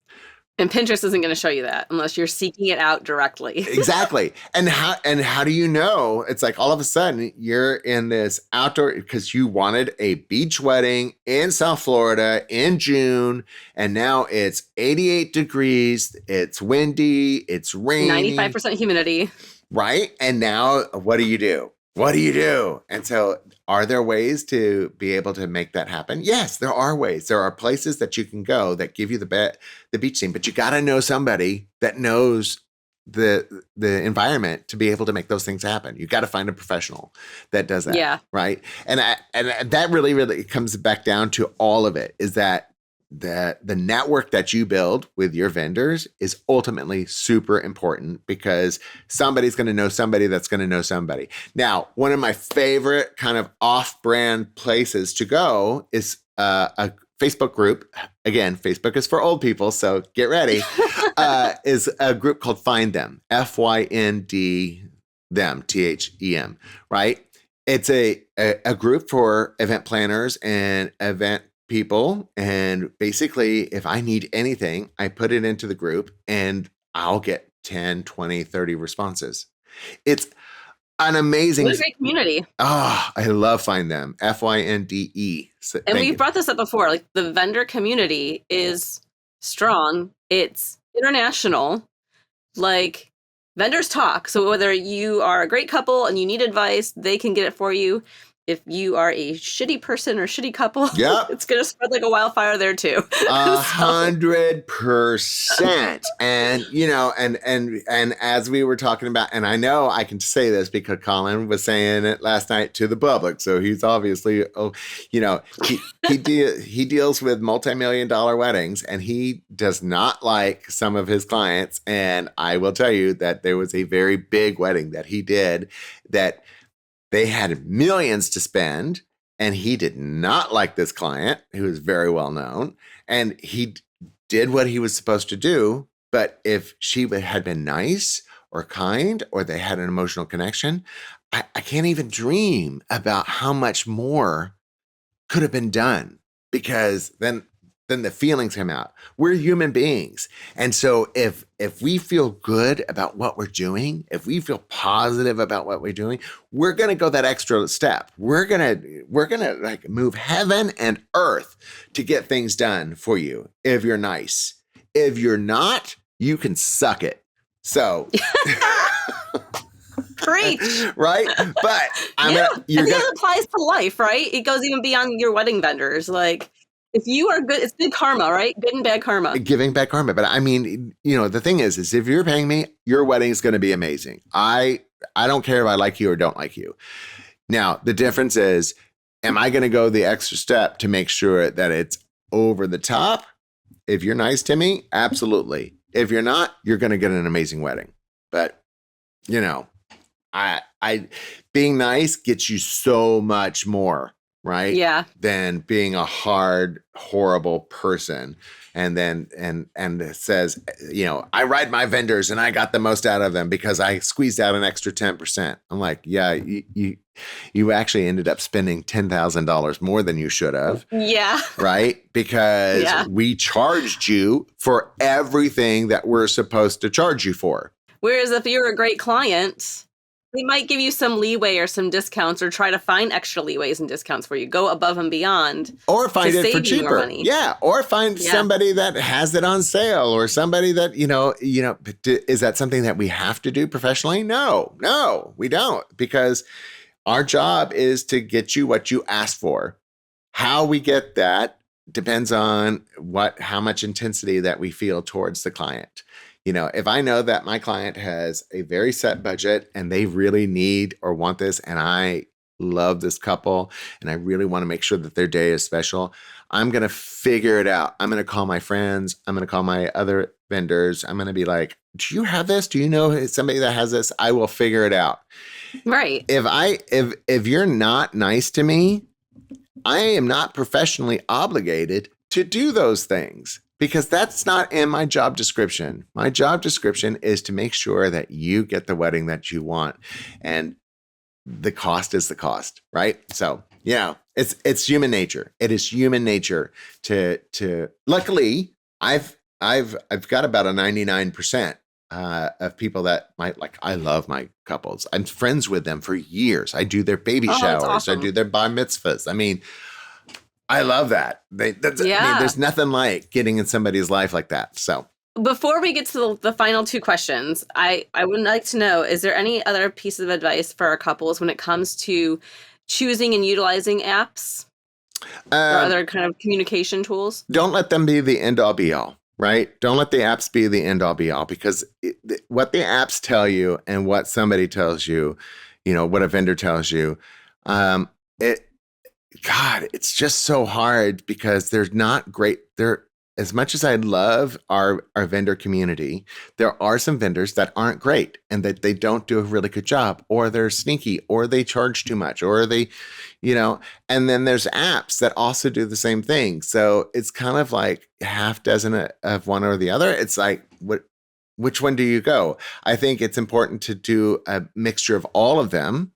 And Pinterest isn't going to show you that unless you're seeking it out directly. Exactly. And how do you know? It's like all of a sudden you're in this outdoor because you wanted a beach wedding in South Florida in June, and now it's 88 degrees, it's windy, it's rainy, 95% humidity. right? And now what do you do? What do you do? And so are there ways to be able to make that happen? Yes, there are ways. There are places that you can go that give you the beach scene, but you got to know somebody that knows the environment to be able to make those things happen. You got to find a professional that does that. Yeah. Right. And that really comes back down to all of it, is that the network that you build with your vendors is ultimately super important, because somebody's going to know somebody that's going to know somebody. Now, one of my favorite kind of off-brand places to go is a Facebook group. Again, Facebook is for old people, so get ready. Is a group called Find Them, FYND them, THEM, right? It's a group for event planners and event people. And basically, if I need anything, I put it into the group and I'll get 10, 20, 30 responses. It's an amazing. What a great community. Oh, I love Find Them, FYNDE. So, and we've brought this up before. Like, the vendor community is strong. It's international. Like, vendors talk. So whether you are a great couple and you need advice, they can get it for you. If you are a shitty person or shitty couple, yep, it's going to spread like a wildfire there too. 100%. And, you know, and as we were talking about, and I know I can say this because Colin was saying it last night to the public. So he's obviously, he deals with multi-million-dollar weddings, and he does not like some of his clients. And I will tell you that there was a very big wedding that he did that they had millions to spend, and he did not like this client, who is very well known, and he did what he was supposed to do. But if she had been nice or kind, or they had an emotional connection, I can't even dream about how much more could have been done, because then the feelings come out. We're human beings. And so if we feel good about what we're doing, if we feel positive about what we're doing, we're going to go that extra step. We're going to like move heaven and earth to get things done for you. If you're nice, if you're not, you can suck it. So preach, right? But that applies to life, right? It goes even beyond your wedding vendors. Like, if you are good, it's good karma, right? Good and bad karma. Giving back karma. But I mean, the thing is if you're paying me, your wedding is going to be amazing. I don't care if I like you or don't like you. Now, the difference is, am I going to go the extra step to make sure that it's over the top? If you're nice to me, absolutely. If you're not, you're going to get an amazing wedding. But, I being nice gets you so much more. Right? Yeah. Than being a hard, horrible person. And then, and it says, I ride my vendors and I got the most out of them because I squeezed out an extra 10%. I'm like, yeah, you actually ended up spending $10,000 more than you should have. Yeah. Right? Because we charged you for everything that we're supposed to charge you for. Whereas if you're a great client, they might give you some leeway or some discounts, or try to find extra leeways and discounts for you. Go above and beyond. Or find it for cheaper. Yeah. Or find somebody that has it on sale, or somebody that, is that something that we have to do professionally? No, we don't, because our job is to get you what you asked for. How we get that depends on how much intensity that we feel towards the client. If I know that my client has a very set budget and they really need or want this, and I love this couple and I really want to make sure that their day is special, I'm going to figure it out. I'm going to call my friends. I'm going to call my other vendors. I'm going to be like, do you have this? Do you know somebody that has this? I will figure it out. Right. If you're not nice to me, I am not professionally obligated to do those things, because that's not in my job description. My job description is to make sure that you get the wedding that you want, and the cost is the cost, right? So, it's human nature. It is human nature to luckily, I've I've got about a 99% of people that I love my couples. I'm friends with them for years. I do their baby showers. Awesome. I do their bar mitzvahs. I mean, I love that. I mean, there's nothing like getting in somebody's life like that. So before we get to the final two questions, I would like to know, is there any other piece of advice for our couples when it comes to choosing and utilizing apps or other kind of communication tools? Don't let them be the end all be all, right? Don't let the apps be the end all be all, because what the apps tell you and what somebody tells you, what a vendor tells you, it's just so hard because they're not great. As much as I love our vendor community, there are some vendors that aren't great and that they don't do a really good job, or they're sneaky, or they charge too much, or they, and then there's apps that also do the same thing. So it's kind of like half dozen of one or the other. It's like, which one do you go? I think it's important to do a mixture of all of them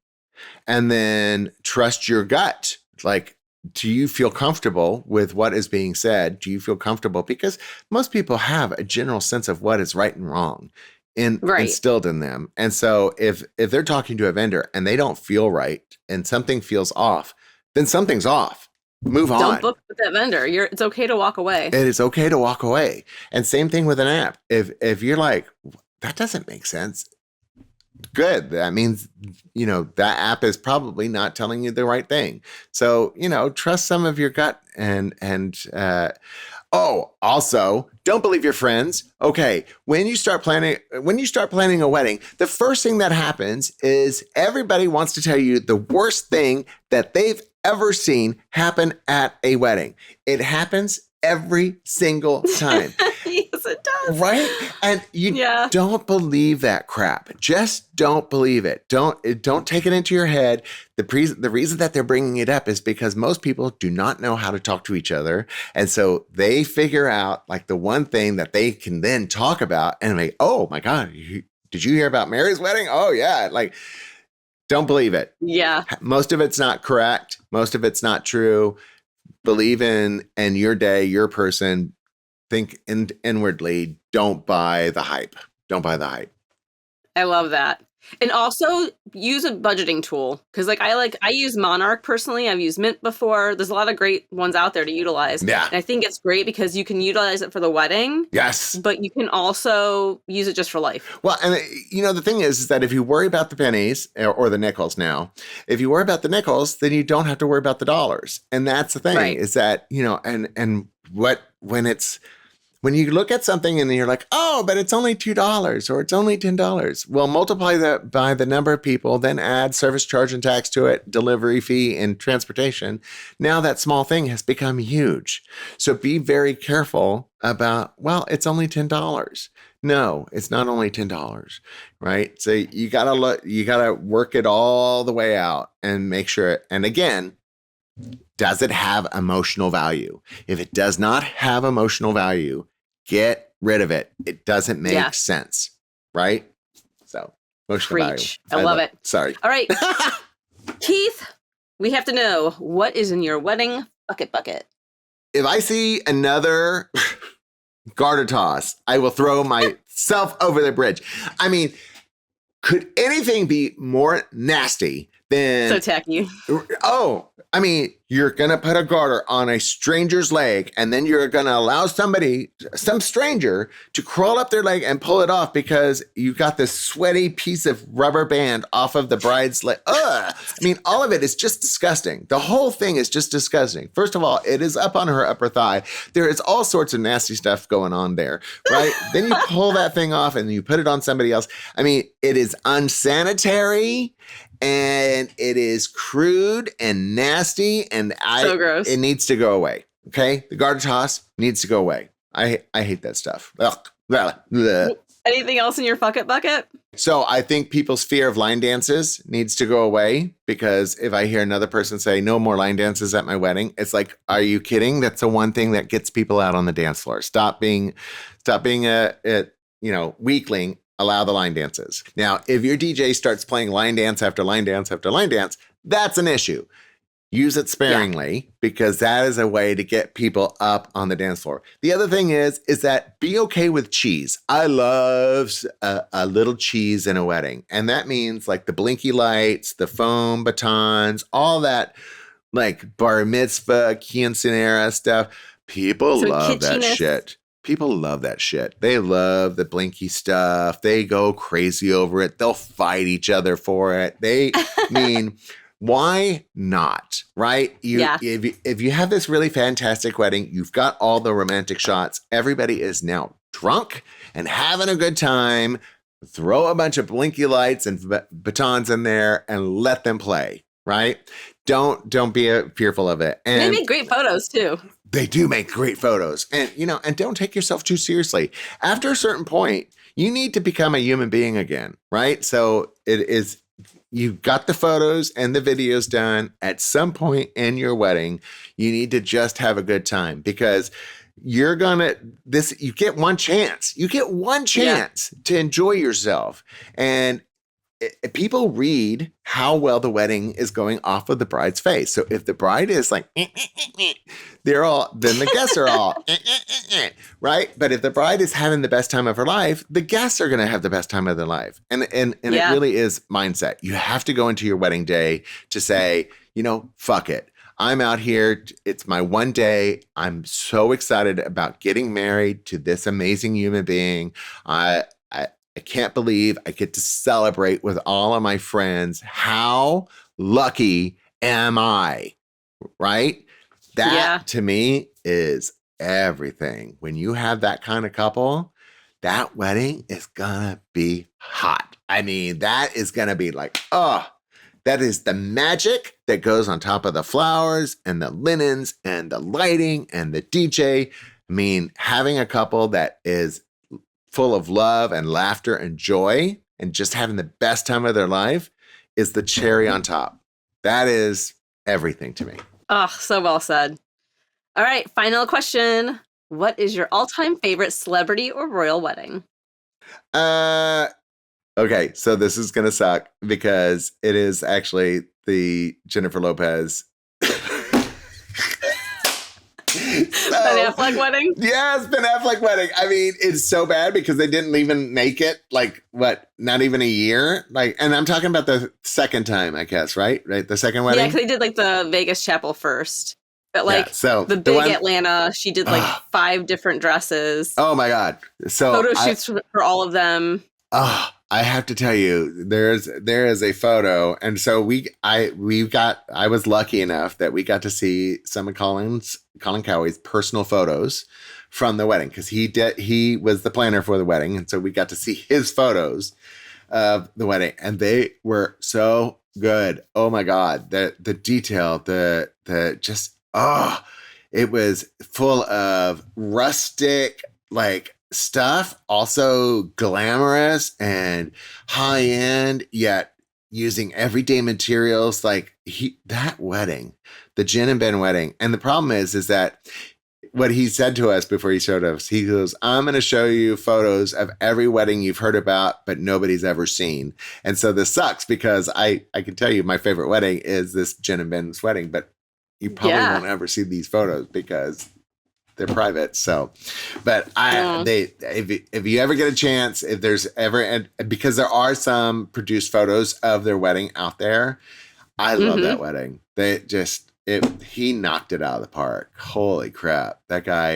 and then trust your gut. Like, do you feel comfortable with what is being said? Do you feel comfortable? Because most people have a general sense of what is right and wrong instilled in them. And so if they're talking to a vendor and they don't feel right and something feels off, then something's off. Move on. Don't book with that vendor. It's okay to walk away. It is okay to walk away. And same thing with an app. If you're like, that doesn't make sense, good. That means, that app is probably not telling you the right thing. So, trust some of your gut also don't believe your friends. Okay. When you start planning a wedding, the first thing that happens is everybody wants to tell you the worst thing that they've ever seen happen at a wedding. It happens every single time. Yes, it does. Right? And you don't believe that crap. Just don't believe it. Don't take it into your head. The reason that they're bringing it up is because most people do not know how to talk to each other. And so they figure out like the one thing that they can then talk about and like, oh my God, did you hear about Mary's wedding? Oh yeah. Like, don't believe it. Yeah. Most of it's not correct. Most of it's not true. Believe in your day, your person. Think inwardly. Don't buy the hype. Don't buy the hype. I love that. And also use a budgeting tool. Because I use Monarch personally. I've used Mint before. There's a lot of great ones out there to utilize. Yeah. And I think it's great because you can utilize it for the wedding. Yes. But you can also use it just for life. Well, and the thing is that if you worry about the pennies or the nickels now, if you worry about the nickels, then you don't have to worry about the dollars. And that's the thing is that, when you look at something and you're like, oh, but it's only $2 or it's only $10. Well, multiply that by the number of people, then add service charge and tax to it, delivery fee and transportation. Now that small thing has become huge. So be very careful about, well, it's only $10. No, it's not only $10, right? So you gotta work it all the way out and make sure. And again, does it have emotional value? If it does not have emotional value, get rid of it. It doesn't make sense, right? So, emotional value. I love it. Sorry. All right. Keith, we have to know, what is in your wedding bucket? If I see another garter toss, I will throw myself over the bridge. I mean, could anything be more nasty than... So tacky. Oh, I mean, you're going to put a garter on a stranger's leg, and then you're going to allow some stranger, to crawl up their leg and pull it off because you got this sweaty piece of rubber band off of the bride's leg. Ugh. I mean, all of it is just disgusting. The whole thing is just disgusting. First of all, it is up on her upper thigh. There is all sorts of nasty stuff going on there, right? Then you pull that thing off and you put it on somebody else. I mean, it is unsanitary. And it is crude and nasty, and so gross. It needs to go away. Okay, the garter toss needs to go away. I hate that stuff. Ugh. Anything else in your bucket? So I think people's fear of line dances needs to go away, because if I hear another person say no more line dances at my wedding, it's like, are you kidding? That's the one thing that gets people out on the dance floor. Stop being a weakling. Allow the line dances. Now, if your DJ starts playing line dance after line dance after line dance, that's an issue. Use it sparingly because that is a way to get people up on the dance floor. The other thing is that be okay with cheese. I love a little cheese in a wedding. And that means like the blinky lights, the foam batons, all that like bar mitzvah, quinceanera stuff. People love that shit. People love that shit. They love the blinky stuff. They go crazy over it. They'll fight each other for it. They mean... Why not? Right? If you have this really fantastic wedding, you've got all the romantic shots. Everybody is now drunk and having a good time. Throw a bunch of blinky lights and batons in there and let them play. Right? Don't be fearful of it. And they make great photos too. They do make great photos, and and don't take yourself too seriously. After a certain point, you need to become a human being again. Right? So it is. You've got the photos and the videos done. At some point in your wedding, you need to just have a good time because you get one chance. You get one chance to enjoy yourself. And people read how well the wedding is going off of the bride's face. So if the bride is like, then the guests are all, right? But if the bride is having the best time of her life, the guests are going to have the best time of their life. And it really is mindset. You have to go into your wedding day to say, fuck it. I'm out here. It's my one day. I'm so excited about getting married to this amazing human being. I can't believe I get to celebrate with all of my friends. How lucky am I? Right? That to me is everything. When you have that kind of couple, that wedding is gonna be hot. I mean, that is gonna be like, that is the magic that goes on top of the flowers and the linens and the lighting and the DJ. I mean, having a couple that is full of love and laughter and joy and just having the best time of their life is the cherry on top. That is everything to me. Oh, so well said. All right, final question. What is your all-time favorite celebrity or royal wedding? Okay, so this is going to suck because it is actually the Jennifer Lopez Ben Affleck wedding? Yes, Ben Affleck wedding. I mean, it's so bad because they didn't even make it not even a year? And I'm talking about the second time, I guess, right? Right? The second wedding? Yeah, because they did the Vegas chapel first. But the big Atlanta, she did 5 different dresses. Oh my God. So photo shoots for all of them. I have to tell you, there is a photo, and so I was lucky enough that we got to see some of Colin Cowie's personal photos from the wedding because he was the planner for the wedding, and so we got to see his photos of the wedding, and they were so good. Oh my God, the detail, it was full of rustic stuff, also glamorous and high end, yet using everyday materials. That wedding, the Jen and Ben wedding. And the problem is that what he said to us before he showed us, he goes, I'm going to show you photos of every wedding you've heard about, but nobody's ever seen. And so this sucks because I can tell you my favorite wedding is this Jen and Ben's wedding, but you probably won't ever see these photos because they're private. So, but if you ever get a chance, if there's ever, because there are some produced photos of their wedding out there, I love that wedding. He knocked it out of the park. Holy crap. That guy,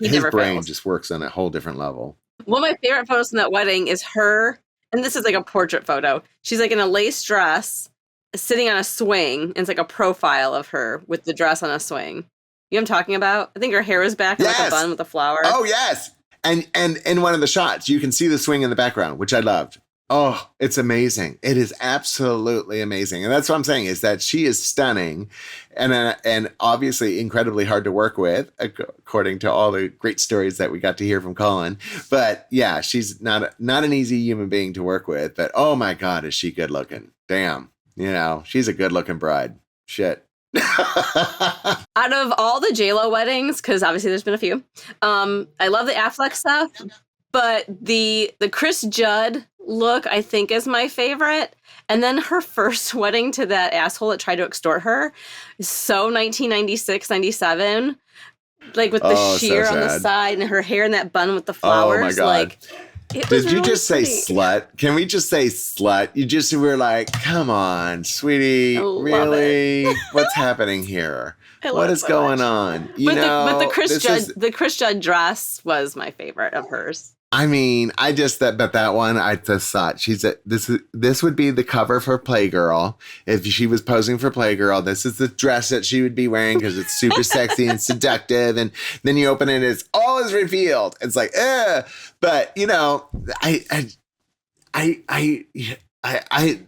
his brain just works on a whole different level. One of my favorite photos from that wedding is her, and this is a portrait photo. She's in a lace dress sitting on a swing, and it's a profile of her with the dress on a swing. You know what I'm talking about? I think her hair is back in a bun with a flower. Oh, yes. And in one of the shots, you can see the swing in the background, which I loved. Oh, it's amazing. It is absolutely amazing. And that's what I'm saying is that she is stunning and obviously incredibly hard to work with, according to all the great stories that we got to hear from Colin. But yeah, she's not an easy human being to work with. But oh my God, is she good looking? Damn. She's a good looking bride. Shit. Out of all the J-Lo weddings, because obviously there's been a few, I love the Affleck stuff, but the Chris Judd look, I think, is my favorite. And then her first wedding to that asshole that tried to extort her is so 1996, 97. Like with the sheer on the side and her hair in that bun with the flowers. Oh my God. Like, did you really just say slut? Can we just say slut? You just were like, come on, sweetie. Really? What's happening here? What is going on? But the Chris Judd dress was my favorite of hers. I mean, but that one, I just thought this would be the cover for Playgirl. If she was posing for Playgirl, this is the dress that she would be wearing because it's super sexy and seductive. And then you open it, it's all is revealed. It's like, but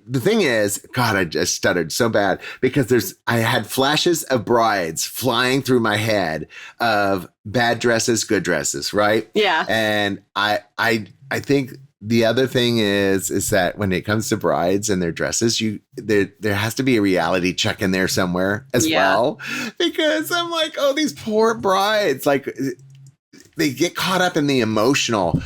the thing is, God, I just stuttered so bad because I had flashes of brides flying through my head of bad dresses, good dresses, right? Yeah. And I think the other thing is that when it comes to brides and their dresses, there has to be a reality check in there somewhere as well, because I'm like, oh, these poor brides, like they get caught up in the emotional.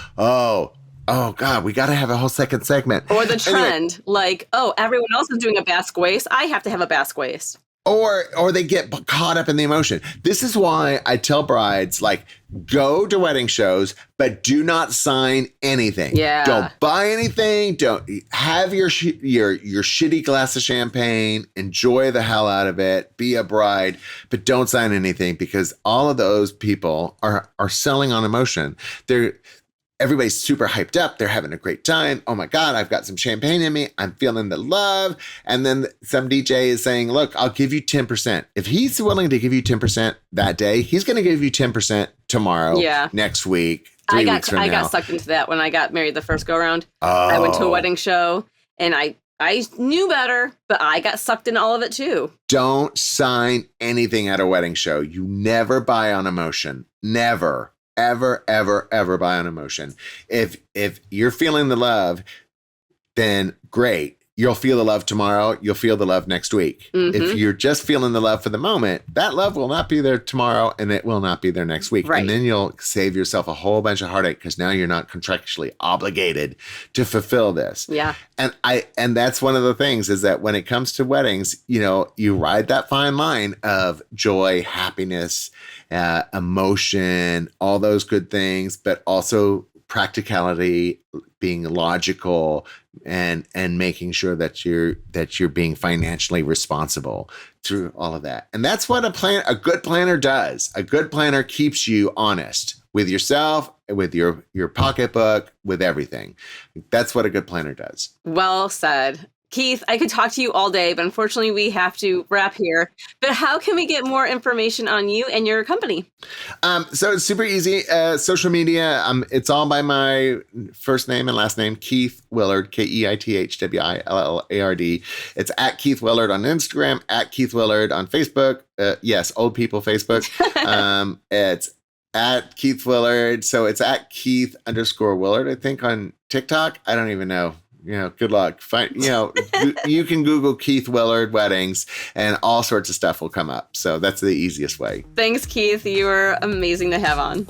Oh, God, we got to have a whole second segment. Or the trend, like, oh, everyone else is doing a basque waist. I have to have a basque waist. Or they get caught up in the emotion. This is why I tell brides, like, go to wedding shows, but do not sign anything. Yeah. Don't buy anything. Don't have your shitty glass of champagne. Enjoy the hell out of it. Be a bride, but don't sign anything because all of those people are selling on emotion. Everybody's super hyped up. They're having a great time. Oh my God, I've got some champagne in me. I'm feeling the love. And then some DJ is saying, look, I'll give you 10%. If he's willing to give you 10% that day, he's going to give you 10% tomorrow, next week, 3 weeks from now. I got sucked into that when I got married the first go around. I went to a wedding show and I knew better, but I got sucked in all of it too. Don't sign anything at a wedding show. You never buy on emotion. Never. Ever, ever, ever buy on emotion. If you're feeling the love, then great. You'll feel the love tomorrow. You'll feel the love next week. Mm-hmm. If you're just feeling the love for the moment, that love will not be there tomorrow and it will not be there next week. Right. And then you'll save yourself a whole bunch of heartache because now you're not contractually obligated to fulfill this. Yeah. And that's one of the things is that when it comes to weddings, you ride that fine line of joy, happiness, emotion, all those good things, but also practicality, being logical, and making sure that you're being financially responsible through all of that. And that's what a good planner does. A good planner keeps you honest with yourself, with your pocketbook, with everything. That's what a good planner does. Well said. Keith, I could talk to you all day, but unfortunately we have to wrap here. But how can we get more information on you and your company? So it's super easy. Social media, it's all by my first name and last name, Keith Willard, KeithWillard. It's at Keith Willard on Instagram, at Keith Willard on Facebook. Yes, old people Facebook. It's at Keith Willard. So it's at Keith_Willard, I think, on TikTok. I don't even know. Good luck. You can Google Keith Willard weddings and all sorts of stuff will come up. So that's the easiest way. Thanks, Keith. You were amazing to have on.